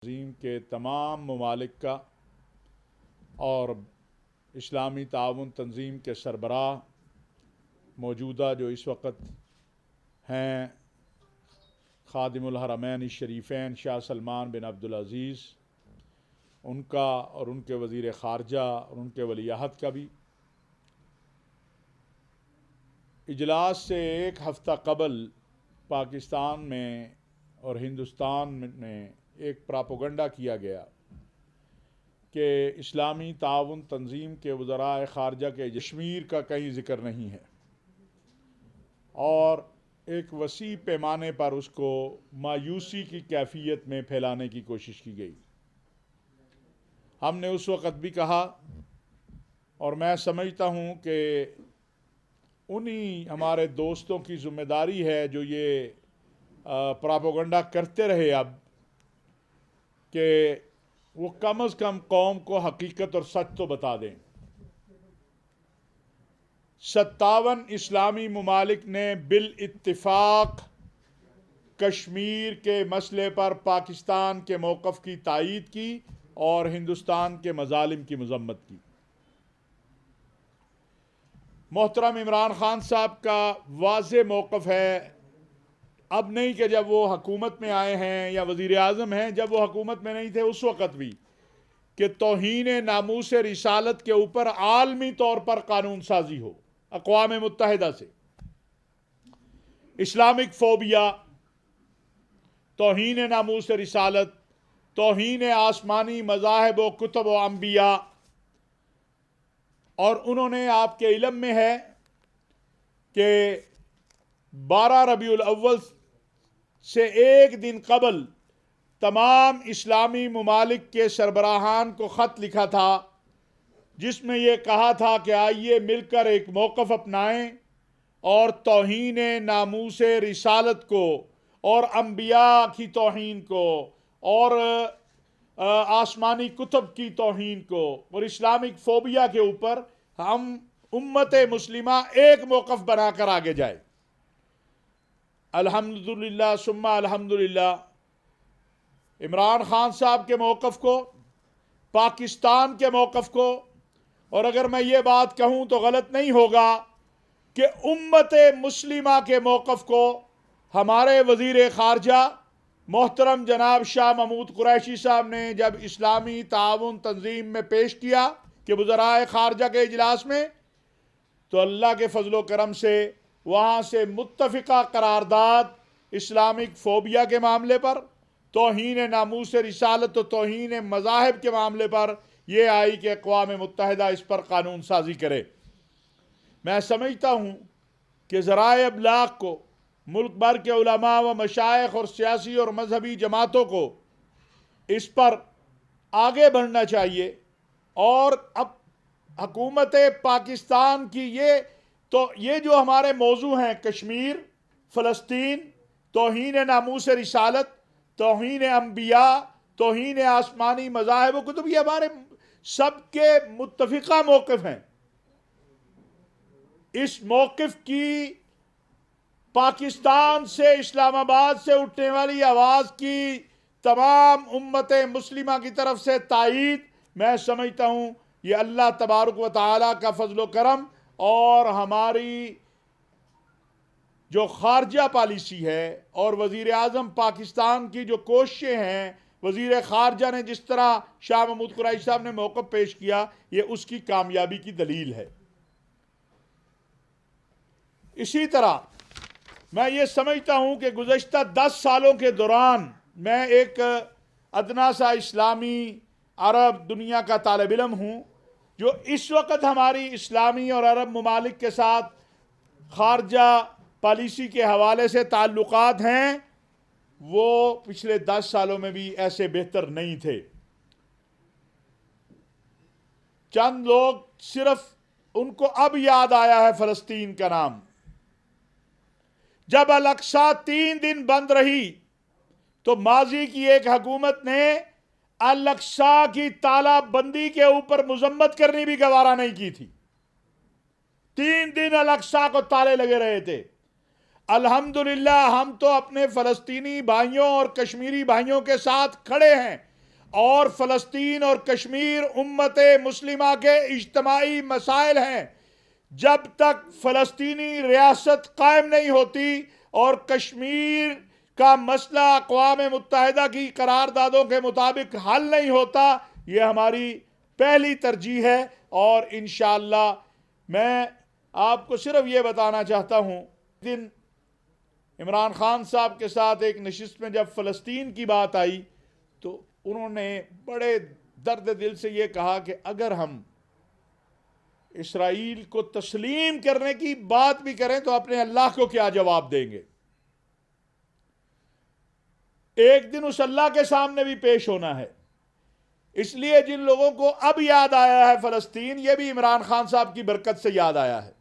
तंजीम के तमाम ममालिक का और इस्लामी ताउन तंजीम के सरबराह मौजूदा जो इस वक्त हैं खादिमुल हरमैन शरीफ़ैन शाह सलमान बिन अब्दुल अज़ीज़, उनका और उनके वज़ीर ख़ारजा और उनके वलीअहद का भी इजलास से एक हफ़्ता कबल पाकिस्तान में और हिंदुस्तान में एक प्रोपेगेंडा किया गया कि इस्लामी ताउन तंजीम के वज़राए ख़ारजा के कश्मीर का कहीं ज़िक्र नहीं है और एक वसी पैमाने पर उसको मायूसी की कैफियत में फैलाने की कोशिश की गई। हमने उस वक़्त भी कहा और मैं समझता हूँ कि उन्हीं हमारे दोस्तों की ज़िम्मेदारी है जो ये प्रोपेगेंडा करते रहे अब कि वो कम अज़ कम कौम को हकीकत और सच तो बता दें। 57 इस्लामी ममालिक ने बिल इत्तिफाक कश्मीर के मसले पर पाकिस्तान के मौक़िफ़ की तायीद की और हिंदुस्तान के मज़ालिम की मज़म्मत की। मोहतरम इमरान ख़ान साहब का वाज़े मौक़िफ़ है, अब नहीं कि जब वो हुकूमत में आए हैं या वज़ीर आज़म हैं, जब वो हुकूमत में नहीं थे उस वक़्त भी, कि तौहीन नामूस रिसालत के ऊपर आलमी तौर पर कानून साजी हो अक़वाम मुत्तहिदा से। इस्लामिक फ़ोबिया, तौहीन नामूस रिसालत, तौहीन आसमानी मज़ाहिब व कुतुब व अंबिया। और उन्होंने, आपके इल्म में है कि 12 रबीउल अव्वल से एक दिन कबल तमाम इस्लामी ममालिक के सरबराहान को ख़त लिखा था जिसमें यह कहा था कि आइए मिलकर एक मौक़िफ़ अपनाएं और तौहीन नामूस रिसालत को और अंबिया की तौहीन को और आसमानी कुतुब की तौहीन को और इस्लामिक फ़ोबिया के ऊपर हम उम्मत मुस्लिमा एक मौक़िफ़ बनाकर आगे जाए। अल्हम्दुलिल्लाह सुम्मा अल्हम्दुलिल्लाह, इमरान ख़ान साहब के मौक़िफ़ को, पाकिस्तान के मौक़िफ़ को, और अगर मैं ये बात कहूँ तो गलत नहीं होगा कि उम्मत मुस्लिमा के मौक़िफ़ को हमारे वज़ीर ख़ारजा मोहतरम जनाब शाह महमूद कुरैशी साहब ने जब इस्लामी ताउन तंजीम में पेश किया कि वज़राए ख़ारजा के इजलास में, तो अल्लाह के फ़ज़्ल करम से वहाँ से मुत्तफ़िक़ा करारदाद इस्लामिक फ़ोबिया के मामले पर, तौहीन नामूस रिसालत और तौहीन मज़ाहिब के मामले पर यह आई कि अक़वाम मुत्तहिदा इस पर कानून साजी करे। मैं समझता हूँ कि ज़राए अबलाग़ को, मुल्क भर के उलमा व मशाइख़ और सियासी और मजहबी जमातों को इस पर आगे बढ़ना चाहिए और अब हुकूमत पाकिस्तान की ये जो हमारे मौजू हैं, कश्मीर, फ़लस्तीन, तौहीन नामूस रिसालत, तौहीन अंबिया, तौहीन आसमानी मज़ाहिब कुतुब, ये हमारे सबके मुत्तफ़िक़ा मौक़िफ़ हैं। इस मौक़िफ़ की पाकिस्तान से, इस्लामाबाद से उठने वाली आवाज़ की तमाम उम्मत मुस्लिमा की तरफ से तायीद, मैं समझता हूँ ये अल्लाह तबारक व तआला का फ़ज़्ल व करम और हमारी जो ख़ारजा पॉलिसी है और वज़ीर आज़म पाकिस्तान की जो कोशिशें हैं, वज़ीर ख़ारजा ने जिस तरह शाह महमूद कुरैशी साहब ने मौक़िफ़ पेश किया, ये उसकी कामयाबी की दलील है। इसी तरह मैं ये समझता हूँ कि गुज़श्ता 10 सालों के दौरान मैं एक अदना सा इस्लामी अरब दुनिया का तालिब इल्म हूँ, जो इस वक्त हमारी इस्लामी और अरब ममालिक के साथ ख़ारजा पॉलिसी के हवाले से ताल्लुकात हैं, वो पिछले 10 सालों में भी ऐसे बेहतर नहीं थे। चंद लोग सिर्फ, उनको अब याद आया है फ़लस्तीन का नाम। जब अल-अक़सा 3 दिन बंद रही तो माजी की एक हुकूमत ने अल-अक़सा की तालाबंदी के ऊपर मज़म्मत करनी भी गवारा नहीं की थी। 3 दिन अल-अक़सा को ताले लगे रहे थे। अल्हम्दुलिल्लाह हम तो अपने फ़लस्तीनी भाइयों और कश्मीरी भाइयों के साथ खड़े हैं और फ़लस्तीन और कश्मीर उम्मत मुस्लिमा के इज्तमाई मसाइल हैं। जब तक फ़लस्तीनी रियासत कायम नहीं होती और कश्मीर का मसला अक़वाम मुत्तहिदा की करारदादों के मुताबिक हल नहीं होता, ये हमारी पहली तरजीह है। और इंशाअल्लाह मैं आपको सिर्फ ये बताना चाहता हूँ, दिन इमरान खान साहब के साथ एक नशिस्त में जब फ़लस्तीन की बात आई तो उन्होंने बड़े दर्द दिल से ये कहा कि अगर हम इसराइल को तस्लीम करने की बात भी करें तो अपने अल्लाह को क्या जवाब देंगे। एक दिन उस अल्लाह के सामने भी पेश होना है। इसलिए जिन लोगों को अब याद आया है फ़लस्तीन, यह भी इमरान खान साहब की बरकत से याद आया है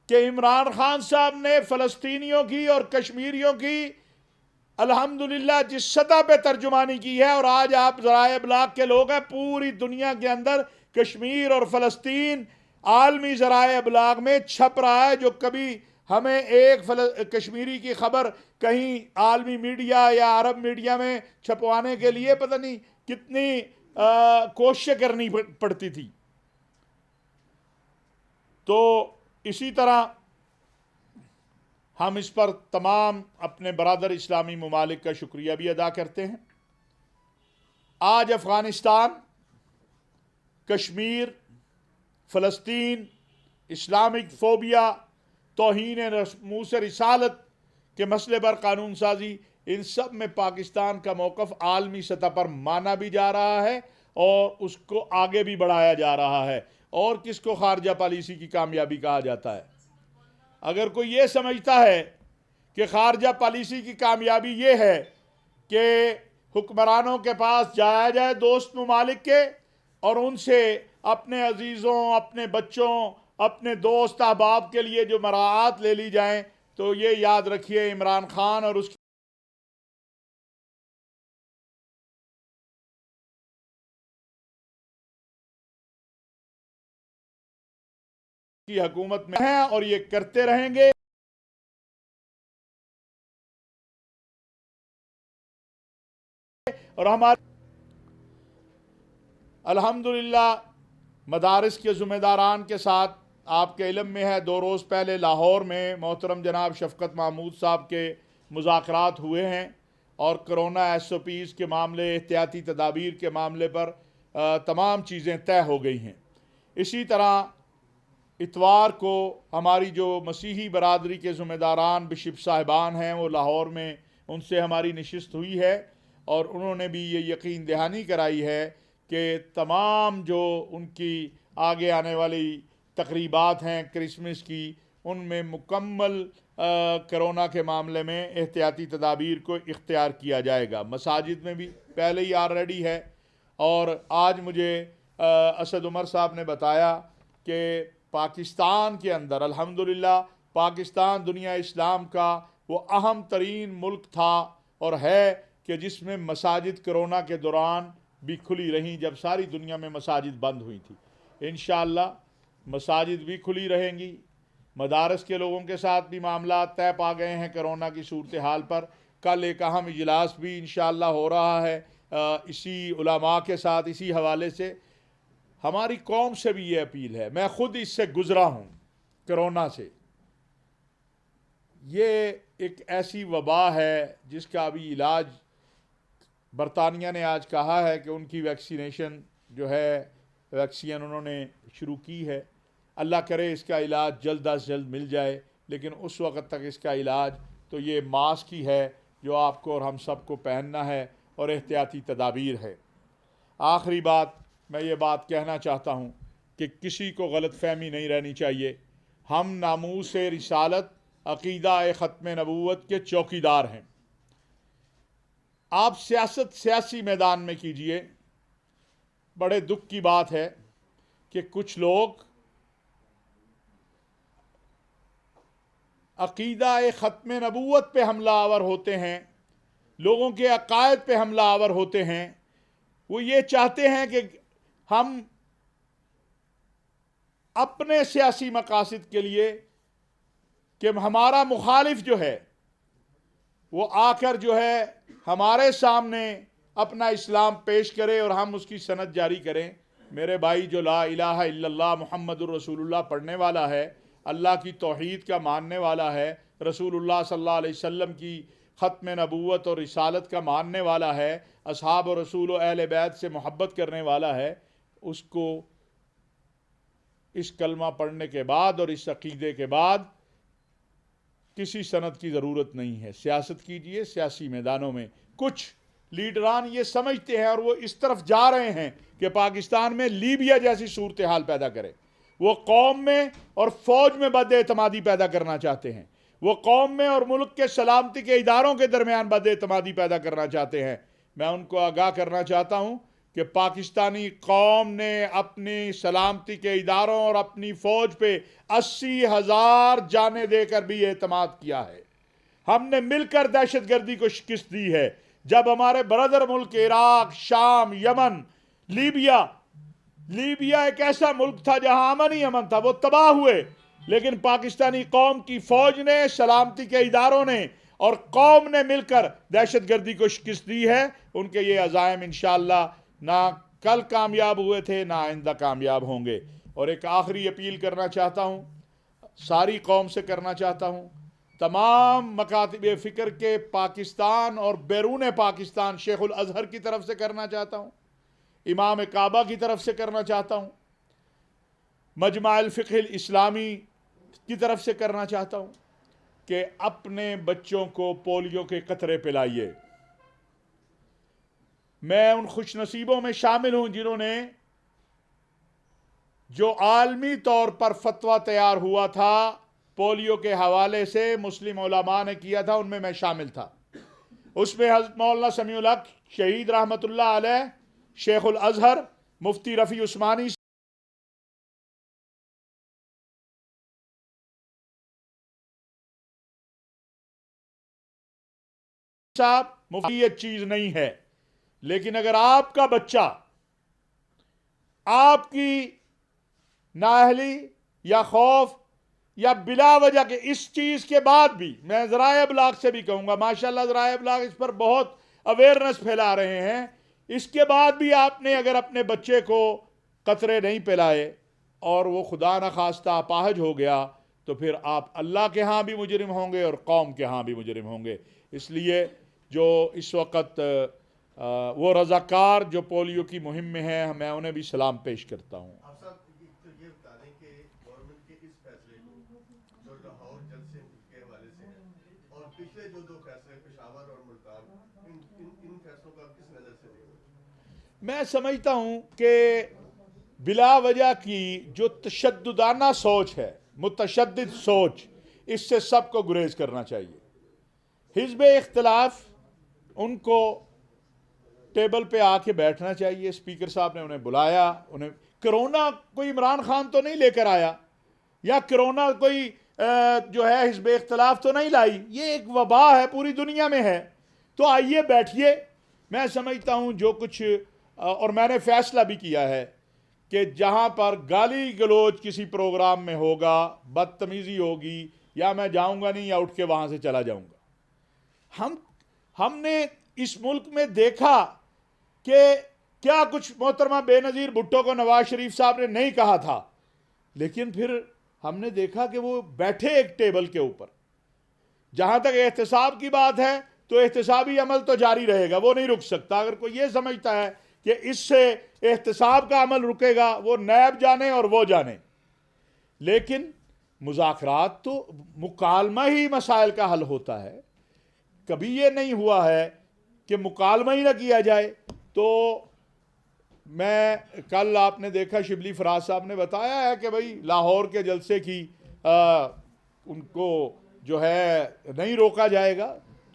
कि इमरान खान साहब ने फ़लस्तीनियों की और कश्मीरियों की अल्हम्दुलिल्लाह जिस सतह पे तर्जुमानी की है, और आज आप ज़राए इब्लाग के लोग हैं, पूरी दुनिया के अंदर कश्मीर और फ़लस्तीन आलमी ज़राए इब्लाग में छप रहा है। जो कभी हमें एक कश्मीरी की खबर कहीं आलमी मीडिया या अरब मीडिया में छपवाने के लिए पता नहीं कितनी कोशिशें करनी पड़ती थी। तो इसी तरह हम इस पर तमाम अपने बरादर इस्लामी ममालिक का शुक्रिया भी अदा करते हैं। आज अफ़गानिस्तान, कश्मीर, फ़लस्तीन, इस्लामिक फ़ोबिया, तौहीन मूस रिसालत के मसले पर कानून साजी, इन सब में पाकिस्तान का मौक़िफ़ आलमी सतह पर माना भी जा रहा है और उसको आगे भी बढ़ाया जा रहा है। और किसको खारजा पॉलिसी की कामयाबी कहा जाता है? अगर कोई ये समझता है कि खारजा पॉलिसी की कामयाबी ये है कि हुक्मरानों के पास जाया जाए दोस्त ममालिक के और उनसे अपने अजीज़ों, अपने बच्चों, अपने दोस्त अहबाब के लिए जो मराआत ले ली जाएं, तो ये याद रखिए इमरान खान और उसकी हुकूमत में हैं और ये करते रहेंगे। और हमारे अल्हम्दुलिल्लाह मदारिस के ज़िम्मेदारान के साथ आपके इल्म में है, 2 रोज़ पहले लाहौर में मोहतरम जनाब शफ़क़त महमूद साहब के मुज़ाकरात हुए हैं और कोरोना SOPs के मामले, एहतियाती तदाबीर के मामले पर तमाम चीज़ें तय हो गई हैं। इसी तरह इतवार को हमारी जो मसीही बरादरी के ज़िम्मेदारान बिशप साहिबान हैं वो लाहौर में, उनसे हमारी नशिस्त हुई है और उन्होंने भी ये यकीन दहानी कराई है कि तमाम जो उनकी आगे आने वाली तकरीबात हैं क्रिसमस की, उनमें मुकम्मल कोरोना के मामले में एहतियाती तदाबीर को इख्तियार किया जाएगा। मसाजिद में भी पहले ही ऑलरेडी है। और आज मुझे असद उमर साहब ने बताया कि पाकिस्तान के अंदर अल्हम्दुलिल्लाह पाकिस्तान दुनिया इस्लाम का वो अहम तरीन मुल्क था और है कि जिसमें मसाजिद कोरोना के दौरान भी खुली रहीं जब सारी दुनिया में मसाजिद बंद हुई थी। इंशाअल्लाह मसाजिद भी खुली रहेंगी। मदारस के लोगों के साथ भी मामला तय पा गए हैं कोरोना की सूरत हाल पर। कल एक अहम इजलास भी इंशाअल्लाह हो रहा है इसी उलमा के साथ। इसी हवाले से हमारी कौम से भी ये अपील है, मैं ख़ुद इससे गुज़रा हूँ कोरोना से। ये एक ऐसी वबा है जिसका अभी इलाज बरतानिया ने आज कहा है कि उनकी वैक्सीनेशन जो है, वैक्सीन उन्होंने शुरू की है। अल्लाह करे इसका इलाज जल्द अज जल्द मिल जाए, लेकिन उस वक़्त तक इसका इलाज तो ये मास्क ही है जो आपको और हम सबको पहनना है और एहतियाती तदाबीर है। आखिरी बात, मैं ये बात कहना चाहता हूँ कि किसी को गलतफ़हमी नहीं रहनी चाहिए। हम नामूस रिसालत अक़ीदा ख़त्म नबूवत के चौकीदार हैं। आप सियासत सियासी मैदान में कीजिए। बड़े दुख की बात है कि कुछ लोग अक़ीदा ख़त्म नबूवत पे हमला आवर होते हैं, लोगों के अक़ायद पे हमला आवर होते हैं। वो ये चाहते हैं कि हम अपने सियासी मकासद के लिए कि हमारा मुखालिफ जो है वो आकर जो है हमारे सामने अपना इस्लाम पेश करे और हम उसकी सनद जारी करें। मेरे भाई, जो ला इलाहा इल्लल्लाह मुहम्मदुर रसूलुल्लाह पढ़ने वाला है, अल्लाह की तौहीद का मानने वाला है, रसूलुल्लाह सल्लल्लाहु अलैहि वसल्लम की ख़त्म नबूवत और रिसालत का मानने वाला है, असहाब और रसूल और अहले बैत से मोहब्बत करने वाला है, उसको इस कलमा पढ़ने के बाद और इस अकीदे के बाद किसी सनद की ज़रूरत नहीं है। सियासत कीजिए, सियासी मैदानों में कुछ लीडरान ये समझते हैं और वो इस तरफ जा रहे हैं कि पाकिस्तान में लीबिया जैसी सूरत हाल पैदा करें। वो कौम में और फ़ौज में बदएतमादी पैदा करना चाहते हैं। वो कौम में और मुल्क के सलामती के इदारों के दरमियान बदएतमादी पैदा करना चाहते हैं। मैं उनको आगाह करना चाहता हूँ कि पाकिस्तानी कौम ने अपनी सलामती के इदारों और अपनी फ़ौज पे 80,000 जानें देकर भी एतमाद किया है। हमने मिलकर दहशतगर्दी को शिकस्त दी है। जब हमारे ब्रदर मुल्क इराक, शाम, यमन, लीबिया एक ऐसा मुल्क था जहां अमन ही अमन था, वो तबाह हुए, लेकिन पाकिस्तानी कौम की फौज ने, सलामती के इदारों ने और कौम ने मिलकर दहशतगर्दी को शिकस्त दी है। उनके ये अज़ाइम इंशाअल्लाह ना कल कामयाब हुए थे, ना आइंदा कामयाब होंगे। और एक आखिरी अपील करना चाहता हूँ, सारी कौम से करना चाहता हूँ, तमाम मकातिब फ़िक्र के पाकिस्तान और बैरून पाकिस्तान, शेखुल अज़हर की तरफ से करना चाहता हूँ, इमाम काबा की तरफ से करना चाहता हूँ, मजमा फ़िक़्ह इस्लामी की तरफ से करना चाहता हूँ कि अपने बच्चों को पोलियो के कतरे पिलाइए। मैं उन खुशनसीबों में शामिल हूँ जिन्होंने, जो आलमी तौर पर फतवा तैयार हुआ था पोलियो के हवाले से, मुस्लिम उलमा ने किया था, उनमें मैं शामिल था। उसमें हज़रत मौलाना समीउल हक शहीद रहमतुल्लाह अलैह, शेखुल अज़हर, मुफ्ती रफ़ी उस्मानी साहब, मुफ्ती ये चीज नहीं है। लेकिन अगर आपका बच्चा आपकी नाअहली या खौफ या बिला वजह के इस चीज के बाद भी, मैं ज़राए इब्लाग से भी कहूंगा, माशाल्लाह ज़राए इब्लाग इस पर बहुत अवेयरनेस फैला रहे हैं, इसके बाद भी आपने अगर अपने बच्चे को कतरे नहीं पिलाए और वो खुदा न खास्ता अपाहज हो गया, तो फिर आप अल्लाह के यहाँ भी मुजरिम होंगे और कौम के यहाँ भी मुजरिम होंगे। इसलिए जो इस वक्त वो रज़ाकार जो पोलियो की मुहिम में है, मैं उन्हें भी सलाम पेश करता हूँ। आप साहब तो ये बता दें कि गवर्नमेंट के इस फैसले को, जो लाहौर जलसे के हवाले से है, और पिछले जो दो फैसले पेशावर और मुल्तान, इन फैसलों को आप किस नज़र से देखते हैं? मैं समझता हूँ कि बिला वजह की जो तशद्दुदाना सोच है, मुतशद्दिद सोच, इससे सबको गुरेज करना चाहिए। हिज़्ब इख्तिलाफ, उनको टेबल पे आके बैठना चाहिए। स्पीकर साहब ने उन्हें बुलाया, उन्हें कोरोना कोई इमरान खान तो नहीं लेकर आया, या कोरोना कोई जो है हिज़्ब इख्तिलाफ तो नहीं लाई, ये एक वबा है, पूरी दुनिया में है। तो आइए बैठिए। मैं समझता हूँ जो कुछ और मैंने फैसला भी किया है कि जहाँ पर गाली गलोच किसी प्रोग्राम में होगा, बदतमीज़ी होगी, या मैं जाऊँगा नहीं या उठ के वहाँ से चला जाऊँगा। हमने इस मुल्क में देखा कि क्या कुछ मोहतरमा बेनज़ीर भुट्टो को नवाज शरीफ साहब ने नहीं कहा था, लेकिन फिर हमने देखा कि वो बैठे एक टेबल के ऊपर। जहां तक एहतसाब की बात है तो एहतसाबी अमल तो जारी रहेगा, वो नहीं रुक सकता। अगर कोई ये समझता है कि इससे एहतसाब का अमल रुकेगा, वो नैब जाने और वो जाने। लेकिन मुज़ाकरात तो मुकालमा ही मसाइल का हल होता है। कभी ये नहीं हुआ है कि मुकालमा ही ना किया जाए। तो मैं कल, आपने देखा शिबली फराज साहब ने बताया है कि भाई लाहौर के जलसे की उनको जो है नहीं रोका जाएगा।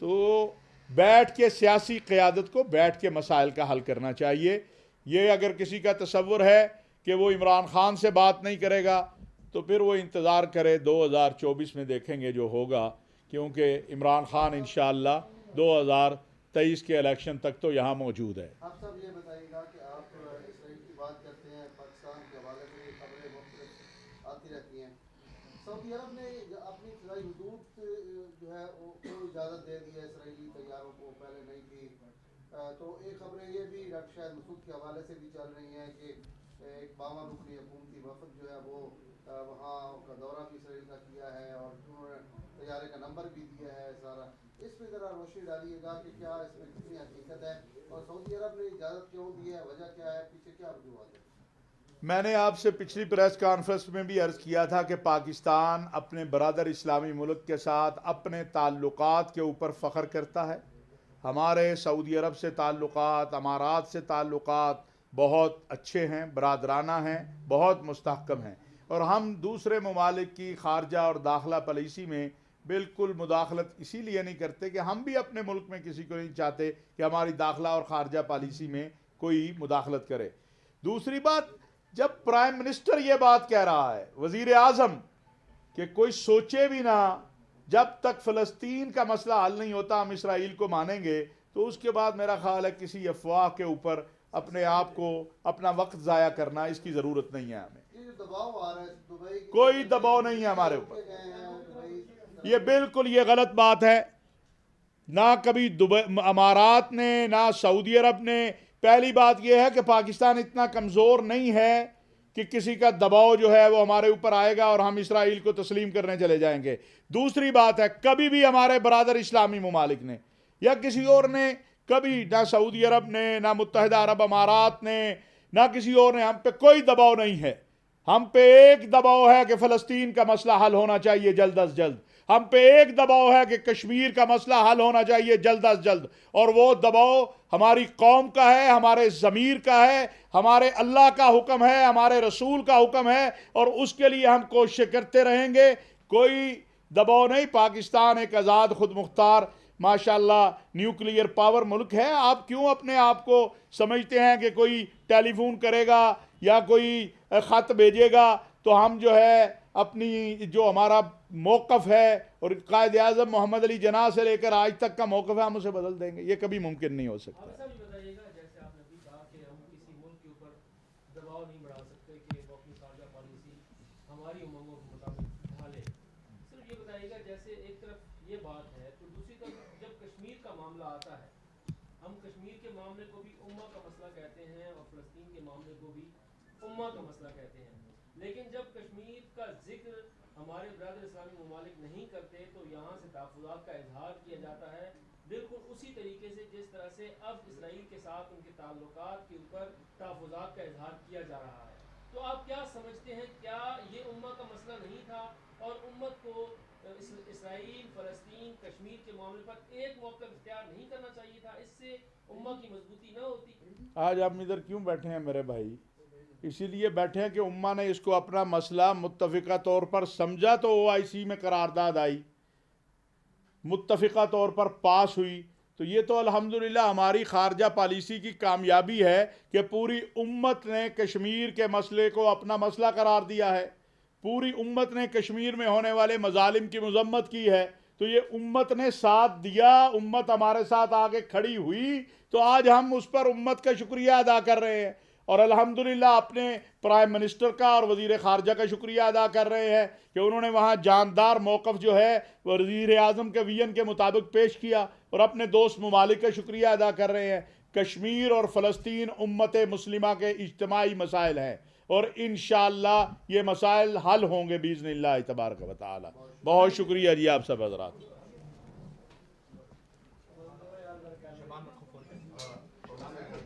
तो बैठ के सियासी क़यादत को बैठ के मसाइल का हल करना चाहिए। ये अगर किसी का तसव्वुर है कि वो इमरान खान से बात नहीं करेगा, तो फिर वो इंतज़ार करे, 2024 में देखेंगे जो होगा, क्योंकि इमरान खान इंशाअल्लाह 2023 के इलेक्शन तक तो यहाँ मौजूद है। आप सब ये बताइएगा कि आप इसराइल की बात करते हैं, पाकिस्तान के हवाले से ये खबरें मुख्तलिफ आती रहती हैं। सऊदी अरब ने अपनी फ़िज़ाई हदूद जो है वो इजाज़त दे दी है इसराइली तैयारों को, पहले नहीं थी। तो एक खबरें ये भी डॉक्टर शाहिद मसूद के हवाले से भी चल रही हैं कि एक 52 रुकनी हुकूमती वफद जो है वो वहाँ का दौरा भी इसराइल का किया है और उन्होंने तैयारे का नंबर भी दिया है सारा। इस पर ज़रा रोशनी डालिएगा कि क्या इसमें कितनी हकीकत है और सऊदी अरब ने इजाज़त क्यों दी है, वजह क्या है, पीछे क्या वजूहत है। मैंने आपसे पिछली प्रेस कॉन्फ्रेंस में भी अर्ज़ किया था कि पाकिस्तान अपने बरादर इस्लामी मुल्क के साथ अपने ताल्लुकात के ऊपर फ़ख्र करता है। हमारे सऊदी अरब से ताल्लुकात, अमारात से ताल्लुकात बहुत अच्छे हैं, बरादराना हैं, बहुत मुस्तहकम हैं और हम दूसरे ममालिक की खारजा और दाखिला पॉलिसी में बिल्कुल मुदाखलत इसीलिए नहीं करते कि हम भी अपने मुल्क में किसी को नहीं चाहते कि हमारी दाखिला और खारजा पॉलिसी में कोई मुदाखलत करे। दूसरी बात, जब प्राइम मिनिस्टर ये बात कह रहा है, वज़ीर आज़म, कि कोई सोचे भी ना जब तक फ़लस्तीन का मसला हल नहीं होता हम इसराइल को मानेंगे, तो उसके बाद मेरा ख्याल है किसी अफवाह के ऊपर अपने आप को अपना वक्त ज़ाया करना, इसकी ज़रूरत नहीं है हमें। दबाव आ रहा है दुबई, कोई दबाव नहीं है हमारे ऊपर, ये बिल्कुल ये गलत बात है। ना कभी दुबई, अमारात ने, ना सऊदी अरब ने। पहली बात यह है कि पाकिस्तान इतना कमज़ोर नहीं है कि किसी का दबाव जो है वो हमारे ऊपर आएगा और हम इसराइल को तस्लीम करने चले जाएंगे। दूसरी बात है, कभी भी हमारे बरादर इस्लामी ममालिक ने या किसी और ने कभी, ना सऊदी अरब ने, ना मुत्तहिदा अरब अमारात ने, ना किसी और ने, हम पे कोई दबाव नहीं है। हम पे एक दबाव है कि फ़लस्तीन का मसला हल होना चाहिए जल्द अज जल्द। हम पे एक दबाव है कि कश्मीर का मसला हल होना चाहिए जल्द अज जल्द, और वो दबाव हमारी कौम का है, हमारे ज़मीर का है, हमारे अल्लाह का हुक्म है, हमारे रसूल का हुक्म है और उसके लिए हम कोशिश करते रहेंगे। कोई दबाव नहीं। पाकिस्तान एक आज़ाद खुद मुख्तार माशाल्लाह न्यूक्लियर पावर मुल्क है। आप क्यों अपने आप को समझते हैं कि कोई टेलीफोन करेगा या कोई ख़त भेजेगा तो हम जो है अपनी जो हमारा मौक़िफ़ है और कायद आज़म मोहम्मद अली जिन्ना से लेकर आज तक का मौक़िफ़ है हम उसे बदल देंगे? ये कभी मुमकिन नहीं हो सकता। जैसे आपने अभी कहा कि हम किसी मुल्क के ऊपर दबाव नहीं बढ़ा सकते कि वो अपनी खारजा पॉलिसी हमारी उम्मीदों के मुताबिक ढाले। सिर्फ ये बताइएगा, जैसे एक तरफ ये बात है तो दूसरी तरफ जब कश्मीर का मामला आता है, हम कश्मीर के मामले को भी उम्मा का मसला कहते हैं और फ़लस्तीन के मामले को भी उम्मा का मसला कहते हैं। लेकिन जब कश्मीर का जिक्र हमारे बरादर इस्लामी ममालिक नहीं करते तो यहाँ से तहफ़्फ़ुज़ात का इजहार किया जाता है, बिल्कुल उसी तरीके से जिस तरह से अब इसराइल के साथ उनके ताल्लुकात के ऊपर तहफ़्फ़ुज़ात का इजहार किया जा रहा है। तो आप क्या समझते हैं, क्या ये उम्मा का मसला नहीं था और उम्मत को इसराइल, फ़लस्तीन, कश्मीर के मामले पर एक मौक़िफ़ इख्तियार नहीं करना चाहिए था? इससे उम्मा की मजबूती न होती? आज हम इधर क्यों बैठे हैं मेरे भाई? इसीलिए बैठे हैं कि उम्मा ने इसको अपना मसला मुत्तफ़िक़ा तौर पर समझा तो OIC में करारदाद आई, मुत्तफ़िक़ा तौर पर पास हुई। तो ये तो अल्हम्दुलिल्लाह हमारी खारजा पॉलिसी की कामयाबी है कि पूरी उम्मत ने कश्मीर के मसले को अपना मसला करार दिया है। पूरी उम्मत ने कश्मीर में होने वाले मज़ालिम की मज़म्मत की है। तो ये उम्मत ने साथ दिया, उम्मत हमारे साथ आगे खड़ी हुई, तो आज हम उस पर उम्मत का शुक्रिया अदा कर रहे हैं और अल्हम्दुलिल्लाह अपने प्राइम मिनिस्टर का और वज़ीर ख़ारजा का शुक्रिया अदा कर रहे हैं कि उन्होंने वहाँ जानदार मौक़िफ़ जो है वज़ीर आज़म के विज़न के मुताबिक पेश किया और अपने दोस्त ममालिक का शुक्रिया अदा कर रहे हैं। कश्मीर और फ़लस्तीन उम्मत मुस्लिमा के इज्तिमाई मसाइल हैं और इंशाअल्लाह ये मसाइल हल होंगे बिइज़्निल्लाह तबारक व तआला। बहुत शुक्रिया जी आप सब हज़रात।